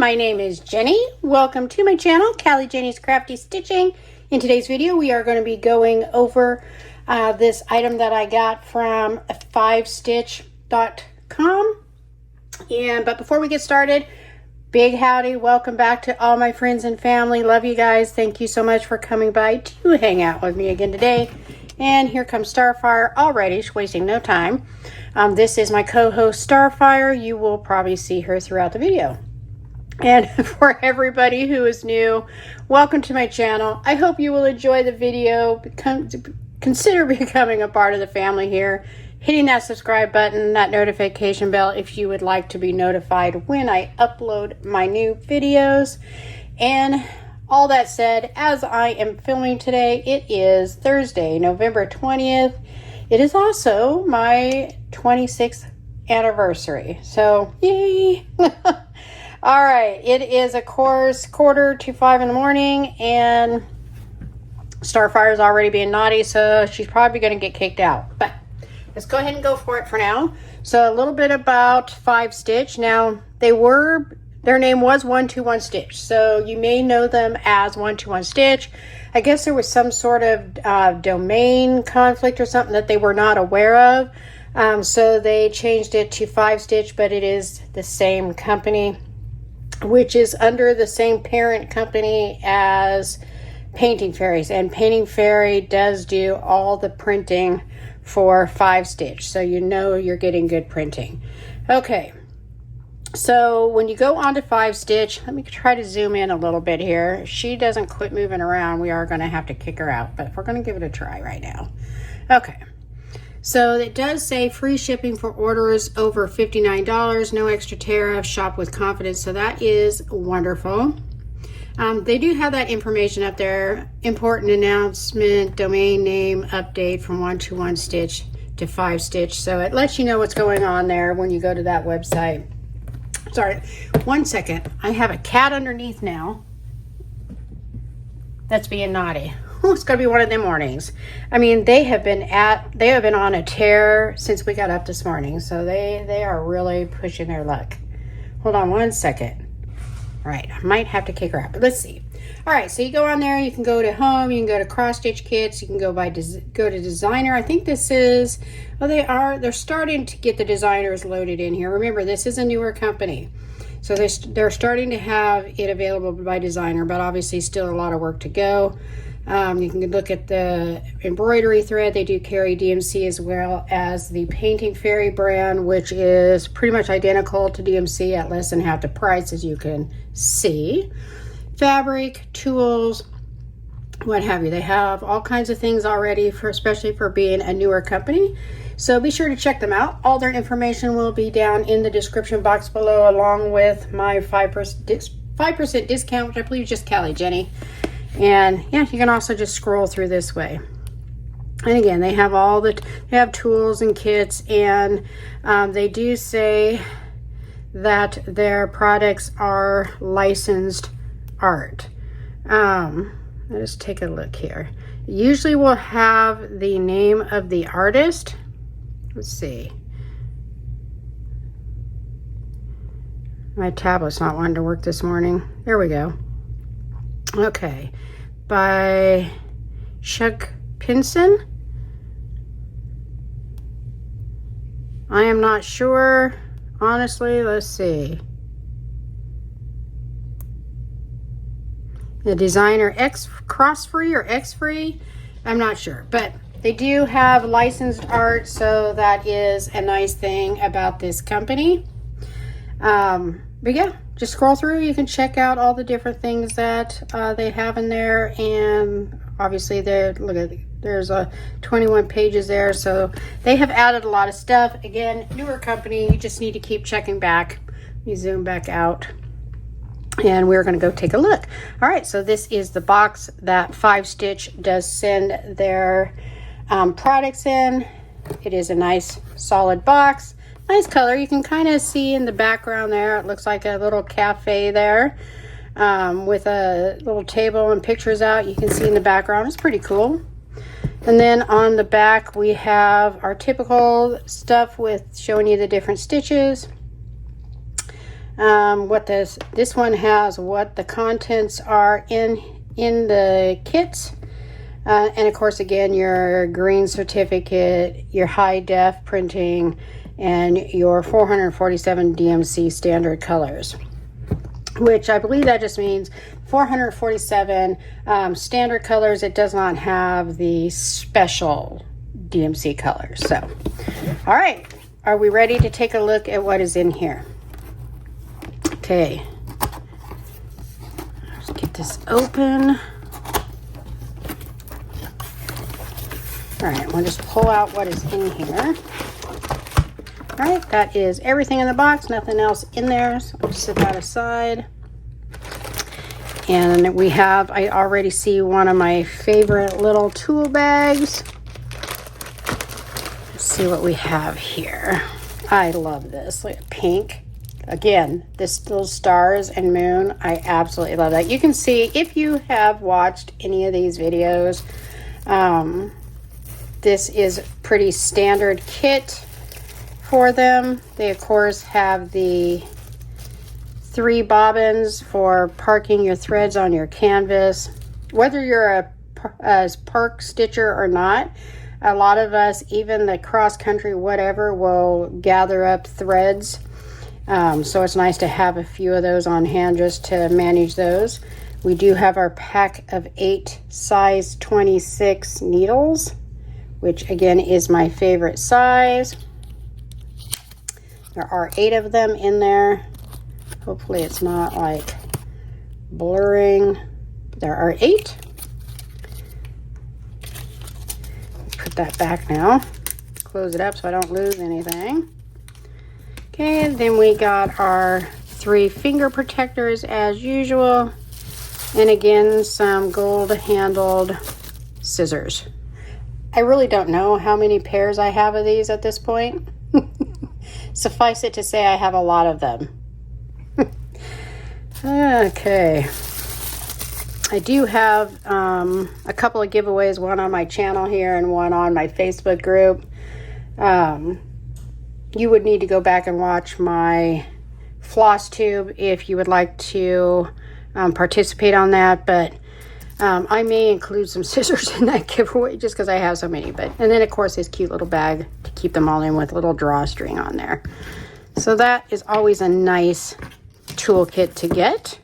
my name is Jenny. Welcome to my channel, Callie Jenny's Crafty Stitching. In today's video, we are going to be going over this item that I got from 5stitch.com. But before we get started, big howdy, welcome back to all my friends and family. Love you guys. Thank you so much for coming by to hang out with me again today. And here comes Starfire already, she's wasting no time. This is my co-host Starfire. You will probably see her throughout the video. And for everybody who is new, welcome to my channel. I hope you will enjoy the video. Consider becoming a part of the family here. Hitting that subscribe button, that notification bell if you would like to be notified when I upload my new videos. And all that said, as I am filming today, it is Thursday, November 20th. It is also my 26th anniversary. So, yay! All right, it is, of course, 4:45 in the morning, and Starfire is already being naughty, so she's probably going to get kicked out. But let's go ahead and go for it for now. So a little bit about 5-Stitch. Now, their name was 121 Stitch, so you may know them as 121 Stitch. I guess there was some sort of domain conflict or something that they were not aware of, so they changed it to 5-Stitch, but it is the same company, which is under the same parent company as Painting Fairies. And Painting Fairy does do all the printing for 5-Stitch, so you know you're getting good printing. Okay, so when you go on to 5-Stitch, let me try to zoom in a little bit here. If she doesn't quit moving around, we are going to have to kick her out, but we're going to give it a try right now. Okay. So it does say free shipping for orders over $59, no extra tariff, shop with confidence. So that is wonderful. They do have that information up there. Important announcement, domain name update from 121 Stitch to 5-Stitch. So it lets you know what's going on there when you go to that website. Sorry, one second. I have a cat underneath now that's being naughty. It's gonna be one of them mornings. I mean, they have been on a tear since we got up this morning, so they are really pushing their luck. Hold on one second. All right, I might have to kick her out, but let's see. All right, so you go on there, you can go to home, you can go to cross stitch kits, you can go to designer. I think this is, well, they're starting to get the designers loaded in here. Remember, this is a newer company, so they're starting to have it available by designer, but obviously still a lot of work to go. You can look at the embroidery thread. They do carry DMC as well as the Painting Fairy brand, which is pretty much identical to DMC at less than half the price, as you can see. Fabric, tools, what have you. They have all kinds of things already, especially for being a newer company. So be sure to check them out. All their information will be down in the description box below, along with my 5% discount, which I believe is just Callie Jenny. And yeah, you can also just scroll through this way. And again, they have they have tools and kits, and they do say that their products are licensed art. Let's take a look here. Usually we'll have the name of the artist. Let's see. My tablet's not wanting to work this morning. There we go. Okay, by Chuck Pinson. I am not sure, honestly. Let's see. The designer X Cross Free or X Free, I'm not sure, but they do have licensed art, so that is a nice thing about this company. But yeah, just scroll through. You can check out all the different things that they have in there, and obviously there's 21 pages there, so they have added a lot of stuff. Again, newer company, you just need to keep checking back. You zoom back out, and we're going to go take a look. All right, so this is the box that 5-Stitch does send their products in. It is a nice solid box. Nice color. You can kind of see in the background there, it looks like a little cafe there with a little table and pictures out. You can see in the background. It's pretty cool. And then on the back we have our typical stuff with showing you the different stitches. This one has what the contents are in the kit. And of course, again, your green certificate, your high def printing, and your 447 DMC standard colors, which I believe that just means 447 standard colors. It does not have the special DMC colors. So, all right, are we ready to take a look at what is in here? Okay, let's get this open. All right, we'll just pull out what is in here. All right, that is everything in the box, nothing else in there, so I'll set that aside. And we have, I already see one of my favorite little tool bags. Let's see what we have here. I love this, look at pink. Again, those stars and moon, I absolutely love that. You can see, if you have watched any of these videos, this is pretty standard kit for them. They, of course, have the 3 bobbins for parking your threads on your canvas. Whether you're a park stitcher or not, a lot of us, even the cross country, whatever, will gather up threads. So it's nice to have a few of those on hand just to manage those. We do have our pack of 8 size 26 needles, which again is my favorite size. There are 8 of them in there. Hopefully it's not like blurring. There are 8. Put that back now. Close it up so I don't lose anything. Okay, then we got our 3 finger protectors as usual. And again, some gold handled scissors. I really don't know how many pairs I have of these at this point. Suffice it to say, I have a lot of them. Okay. I do have a couple of giveaways, one on my channel here and one on my Facebook group. You would need to go back and watch my floss tube if you would like to participate on that, but I may include some scissors in that giveaway just because I have so many. And then, of course, this cute little bag to keep them all in with a little drawstring on there. So that is always a nice toolkit to get.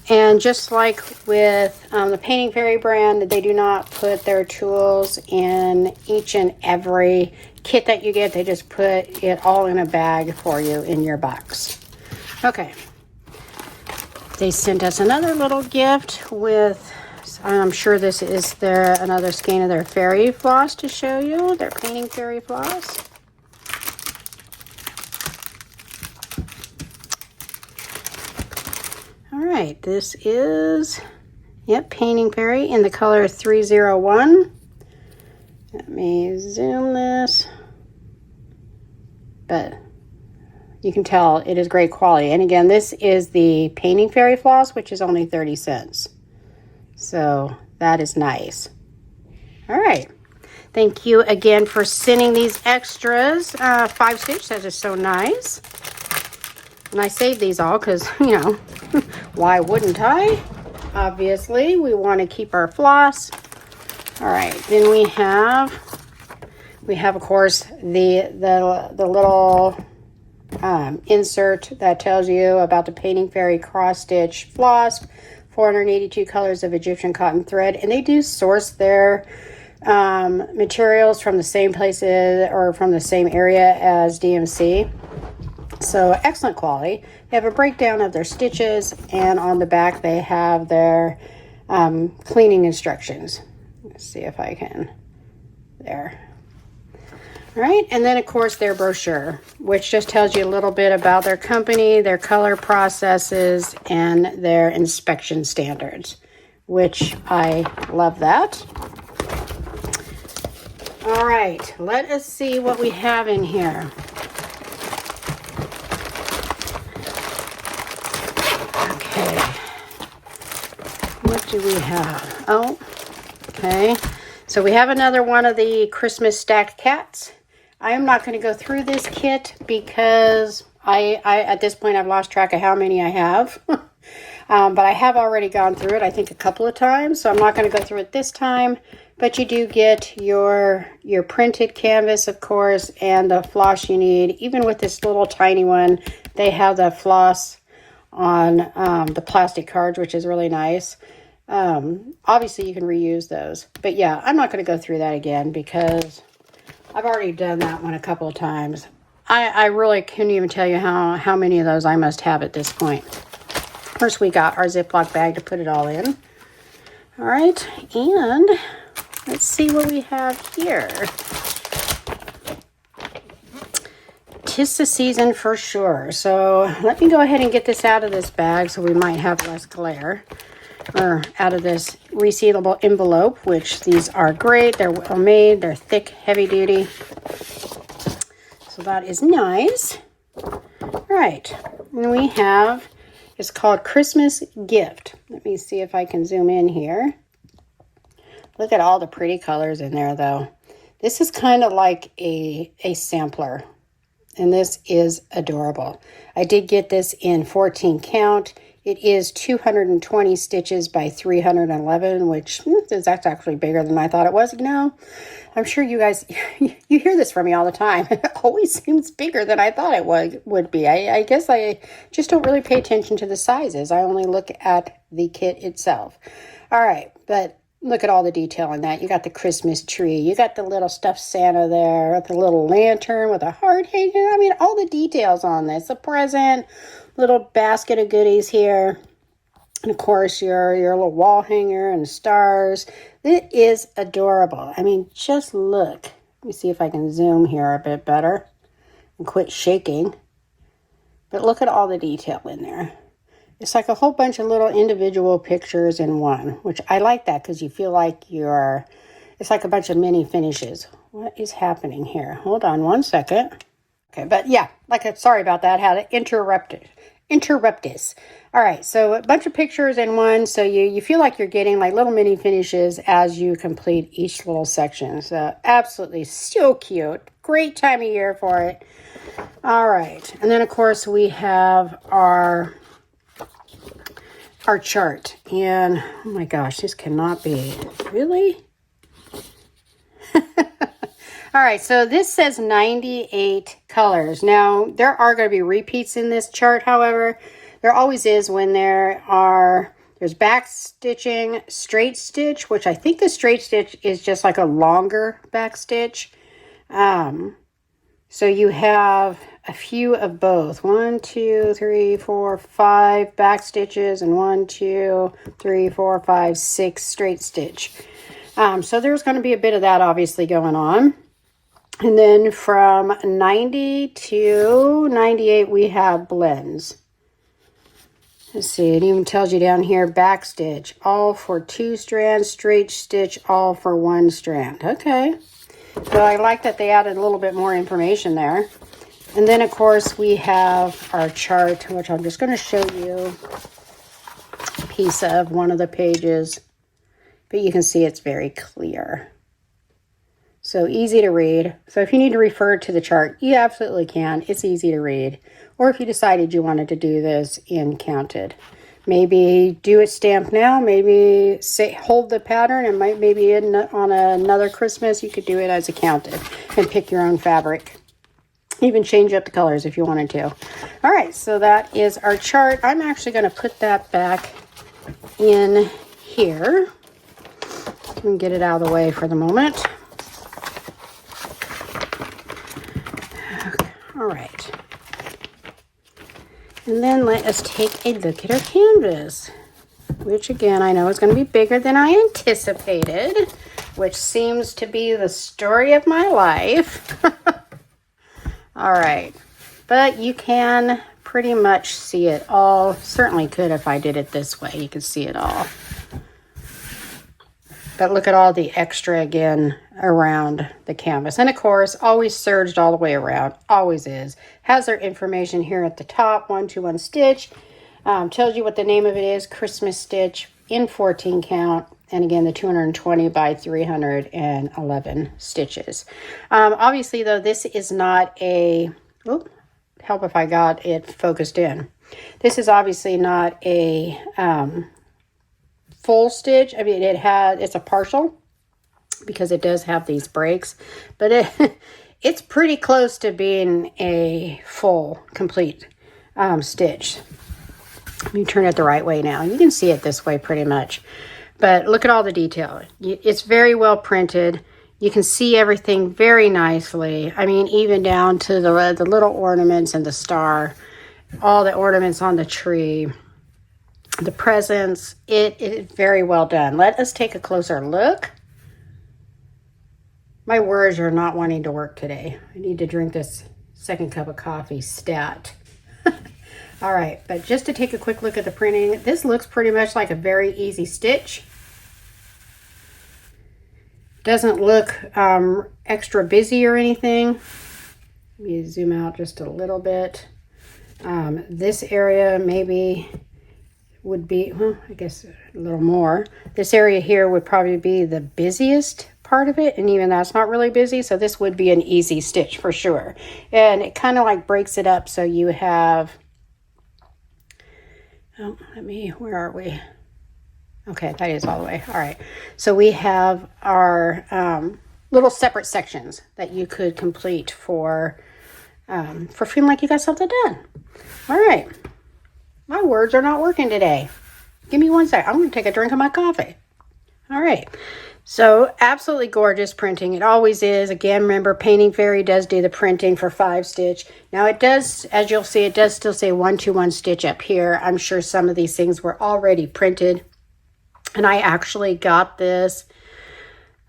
And just like with the Painting Fairy brand, they do not put their tools in each and every kit that you get. They just put it all in a bag for you in your box. Okay. They sent us another little gift with, I'm sure this is another skein of their fairy floss to show you, their Painting Fairy floss. All right, this is, Painting Fairy in the color 301. Let me zoom this, but you can tell it is great quality. And again, this is the Painting Fairy floss, which is only 30 cents. So that is nice. All right. Thank you again for sending these extras. 5 stitch, that is so nice. And I saved these all because, why wouldn't I? Obviously, we want to keep our floss. All right, then we have, of course, the little insert that tells you about the Painting Fairy cross stitch floss, 482 colors of Egyptian cotton thread. And they do source their materials from the same places or from the same area as DMC. So excellent quality. They have a breakdown of their stitches, and on the back they have their cleaning instructions. Let's see if I can, there. All right, and then of course their brochure, which just tells you a little bit about their company, their color processes, and their inspection standards, which I love that. All right, let us see what we have in here. Okay, what do we have? Oh, okay, so we have another one of the Christmas stacked cats. I am not going to go through this kit because I at this point I've lost track of how many I have. But I have already gone through it, I think, a couple of times, so I'm not going to go through it this time. But you do get your printed canvas, of course, and the floss you need. Even with this little tiny one, they have the floss on the plastic cards, which is really nice. Obviously, you can reuse those. But yeah, I'm not going to go through that again because I've already done that one a couple of times. I really couldn't even tell you how many of those I must have at this point. First, we got our Ziploc bag to put it all in. All right, and let's see what we have here. 'Tis the season for sure. So let me go ahead and get this out of this bag so we might have less glare. Or out of this resealable envelope, which these are great. They're well made. They're thick, heavy duty. So that is nice. All right, and we have, it's called Christmas Gift. Let me see if I can zoom in here. Look at all the pretty colors in there, though. This is kind of like a sampler, and this is adorable. I did get this in 14 count. It is 220 stitches by 311, which is actually bigger than I thought it was. You know, I'm sure you guys, you hear this from me all the time. It always seems bigger than I thought it would be. I guess I just don't really pay attention to the sizes. I only look at the kit itself. All right, but look at all the detail in that. You got the Christmas tree. You got the little stuffed Santa there, the little lantern with a heart hanging. I mean, all the details on this. A present, little basket of goodies here. And of course, your little wall hanger and stars. It is adorable. I mean, just look. Let me see if I can zoom here a bit better and quit shaking. But look at all the detail in there. It's like a whole bunch of little individual pictures in one, which I like that because you feel like it's like a bunch of mini finishes. What is happening here? Hold on one second. Okay, but yeah, sorry about that. Had to interrupt this. All right, so a bunch of pictures in one, so you feel like you're getting like little mini finishes as you complete each little section. So absolutely so cute. Great time of year for it. All right, and then of course we have our chart, and oh my gosh, this cannot be really. All right, so this says 98 colors. Now, there are going to be repeats in this chart, however. There always is when there's back stitching, straight stitch, which I think the straight stitch is just like a longer back stitch. So you have a few of both. 1, 2, 3, 4, 5 back stitches, and 1, 2, 3, 4, 5, 6 straight stitch. So there's going to be a bit of that obviously going on. And then from 90 to 98, we have blends. Let's see, it even tells you down here, back stitch, all for 2 strands, straight stitch, all for 1 strand. Okay, so I like that they added a little bit more information there. And then, of course, we have our chart, which I'm just going to show you a piece of one of the pages. But you can see it's very clear. So easy to read. So if you need to refer to the chart, you absolutely can. It's easy to read. Or if you decided you wanted to do this in counted. Maybe do it stamped now. Maybe hold the pattern, and maybe on another Christmas you could do it as a counted and pick your own fabric. Even change up the colors if you wanted to. All right, so that is our chart. I'm actually going to put that back in here. Let me get it out of the way for the moment. All right. And then let us take a look at our canvas, which again, I know is going to be bigger than I anticipated, which seems to be the story of my life. All right. But you can pretty much see it all. Certainly could if I did it this way. You can see it all. But look at all the extra again around the canvas. And of course, always serged all the way around. Always is. Has their information here at the top. 121 stitch. Tells you what the name of it is. Christmas stitch. in 14 count. And again, the 220 by 311 stitches. Obviously, though, this is not a, oh, help if I got it focused in. This is obviously not a full stitch. I mean, it's a partial because it does have these breaks, but it's pretty close to being a full, complete stitch. Let me turn it the right way now. You can see it this way pretty much. But look at all the detail. It's very well printed. You can see everything very nicely. I mean, even down to the little ornaments and the star, all the ornaments on the tree, the presents. It is very well done. Let us take a closer look. My words are not wanting to work today. I need to drink this second cup of coffee stat. All right, but just to take a quick look at the printing, this looks pretty much like a very easy stitch. Doesn't look extra busy or anything. Let me zoom out just a little bit. This area maybe would be, well, I guess a little more. This area here would probably be the busiest part of it, and even that's not really busy, so this would be an easy stitch for sure. And it kind of like breaks it up, so you have, oh, where are we? Okay, that is all the way. All right. So we have our little separate sections that you could complete for feeling like you got something done. All right. My words are not working today. Give me one sec. I'm going to take a drink of my coffee. All right. So absolutely gorgeous printing. It always is. Again, remember, Painting Fairy does do the printing for 5-stitch. Now it does, as you'll see, it does still say 121 stitch up here. I'm sure some of these things were already printed. And I actually got this,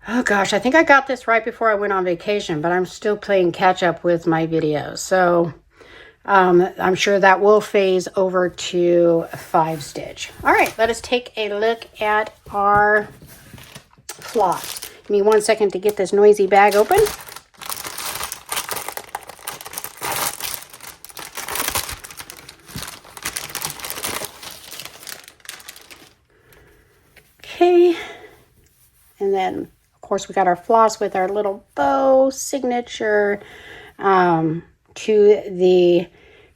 oh gosh, I think I got this right before I went on vacation, but I'm still playing catch up with my videos. So I'm sure that will phase over to 5-stitch. All right, let us take a look at our floss. Give me one second to get this noisy bag open. Okay, and then of course we got our floss with our little bow signature to the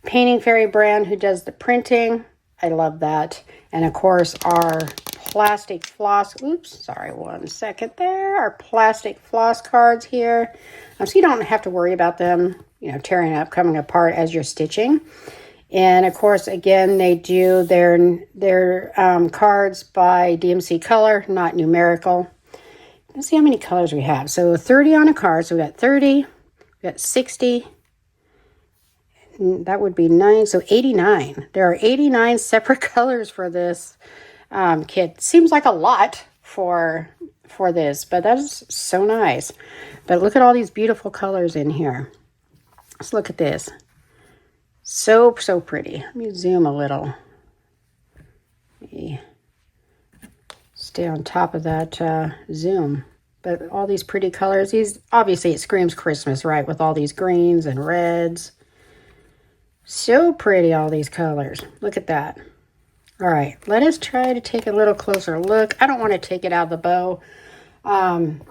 Painting Fairy brand who does the printing. I love that. And of course our plastic floss, oops, sorry, one second there. Our plastic floss cards here. So you don't have to worry about them, tearing up, coming apart as you're stitching. And of course, again, they do their cards by DMC color, not numerical. Let's see how many colors we have. So 30 on a card. So we got 30, we got 60. That would be 9. So 89. There are 89 separate colors for this kit. Seems like a lot for this, but that is so nice. But look at all these beautiful colors in here. Let's look at this. So pretty. Let me zoom a little. Let me stay on top of that zoom. But all these pretty colors. These, obviously it screams Christmas, right? With all these greens and reds. So pretty, all these colors. Look at that. All right, let us try to take a little closer look. I don't want to take it out of the bow.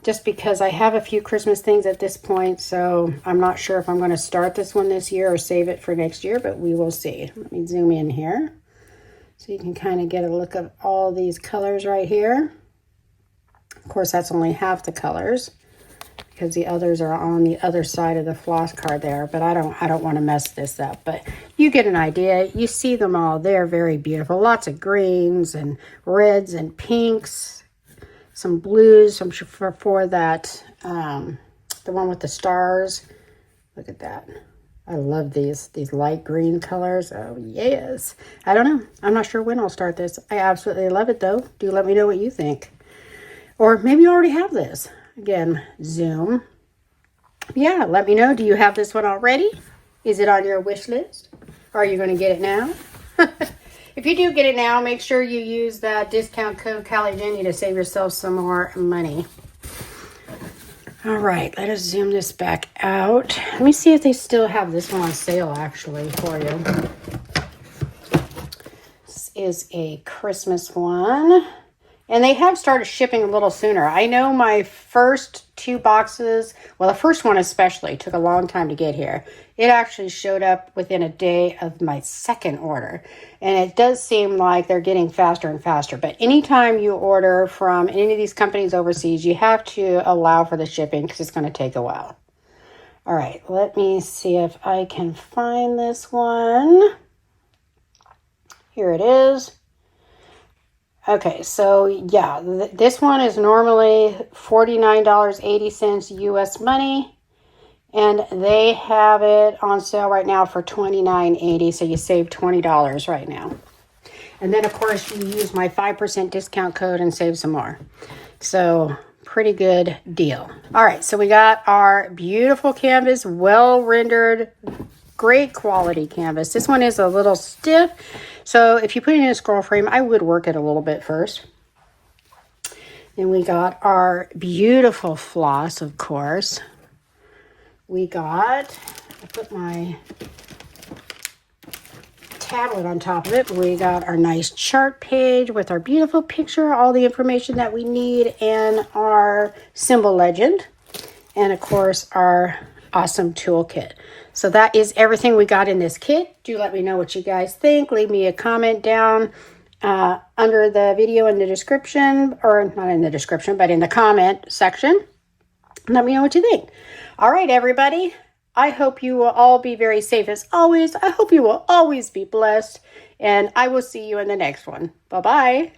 Just because I have a few Christmas things at this point, so I'm not sure if I'm going to start this one this year or save it for next year, but we will see. Let me zoom in here so you can kind of get a look at all these colors right here. Of course, that's only half the colors because the others are on the other side of the floss card there, but I don't want to mess this up, but you get an idea. You see them all. They're very beautiful. Lots of greens and reds and pinks. Some blues, I'm sure for that, the one with the stars. Look at that. I love these light green colors. Oh, yes. I don't know. I'm not sure when I'll start this. I absolutely love it, though. Do let me know what you think. Or maybe you already have this. Again, zoom. Yeah, let me know. Do you have this one already? Is it on your wish list? Are you going to get it now? If you do get it now, make sure you use that discount code CallieJenny to save yourself some more money. All right, let us zoom this back out. Let me see if they still have this one on sale, actually, for you. This is a Christmas one. And they have started shipping a little sooner. I know my first 2 boxes, well, the first one especially, took a long time to get here. It actually showed up within a day of my second order. And it does seem like they're getting faster and faster. But anytime you order from any of these companies overseas, you have to allow for the shipping because it's going to take a while. All right, let me see if I can find this one. Here it is. Okay, so yeah, this one is normally $49.80 US money, and they have it on sale right now for $29.80, so you save $20 right now. And then, of course, you use my 5% discount code and save some more. So, pretty good deal. All right, so we got our beautiful canvas, well-rendered, great quality canvas. This one is a little stiff, so if you put it in a scroll frame, I would work it a little bit first. Then we got our beautiful floss, of course. We got, I put my tablet on top of it. We got our nice chart page with our beautiful picture, all the information that we need, and our symbol legend. And of course, our awesome toolkit. So that is everything we got in this kit. Do let me know what you guys think. Leave me a comment down under the video in the description, or not in the description, but in the comment section. Let me know what you think. All right, everybody. I hope you will all be very safe as always. I hope you will always be blessed. And I will see you in the next one. Bye-bye.